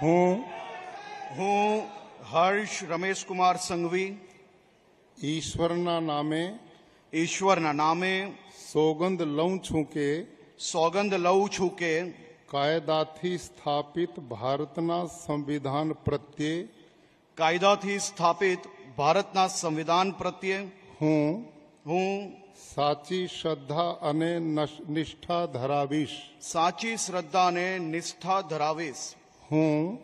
હું હર્ષ રમેશકુમાર સંઘવી ઈશ્વરના નામે ઈશ્વરના નામે સોગંદ લઉં છું કે સોગંદ લઉં છું કે કાયદાથી સ્થાપિત ભારતના સંવિધાન પ્રત્યે કાયદાથી સ્થાપિત ભારતના સંવિધાન પ્રત્યે હું સાચી શ્રદ્ધા અને નિષ્ઠા ધરાવીશ. સાચી શ્રદ્ધા અને નિષ્ઠા ધરાવીશ. હું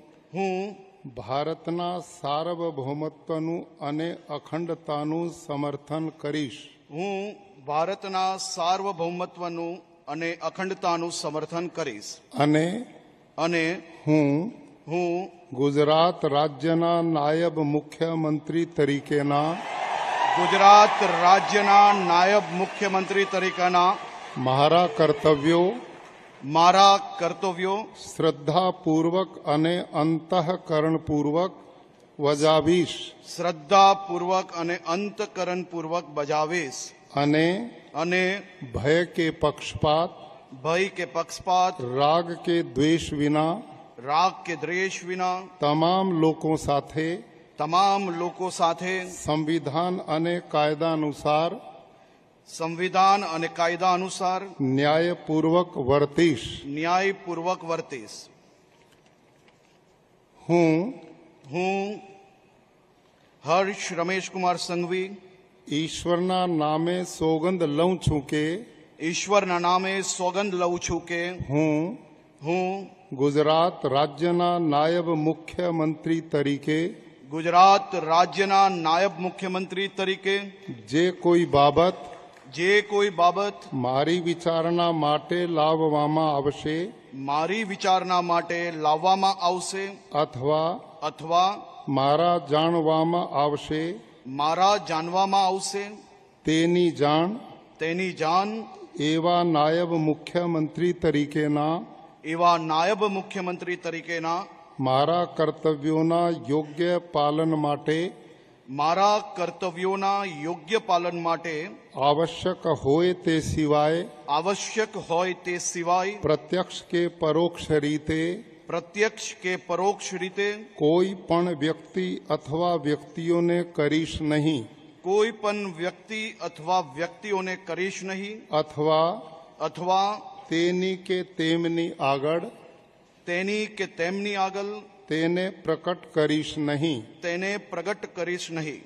ભારતના સાર્વભૌમત્વનું અને અખંડતાનું સમર્થન કરીશ. હું ભારતના સાર્વભૌમત્વનું અને અખંડતાનું સમર્થન કરીશ. અને હું ગુજરાત રાજ્યના નાયબ મુખ્યમંત્રી તરીકેના ગુજરાત રાજ્યના નાયબ મુખ્યમંત્રી તરીકેના મારા કર્તવ્યો શ્રદ્ધાપૂર્વક અને અંતઃકરણપૂર્વક બજાવીશ. શ્રદ્ધાપૂર્વક અને અંતઃકરણપૂર્વક બજાવીશ. અને ભય કે પક્ષપાત રાગ કે દ્વેષ વિના તમામ લોકો સાથે સંવિધાન અને કાયદા અનુસાર ન્યાયપૂર્વક વર્તીશ. હું હર્ષ રમેશકુમાર સંઘવી ઈશ્વરના નામે સોગંદ લઉં છું કે હું ગુજરાત રાજ્યના નાયબ મુખ્યમંત્રી તરીકે જે કોઈ બાબત મારી વિચારણા માટે લાવવામાં આવશે અથવા મારા જાણવામાં આવશે તેની જાણ એવા નાયબ મુખ્યમંત્રી તરીકેના મારા કર્તવ્યોના યોગ્ય પાલન માટે આવશ્યક હોય તે સિવાય પ્રત્યક્ષ કે પરોક્ષ રીતે કોઈ પણ વ્યક્તિ અથવા વ્યક્તિઓને કરીશ નહીં. અથવા તેની કે તેમની આગળ તેને પ્રકટ કરીશ નહીં.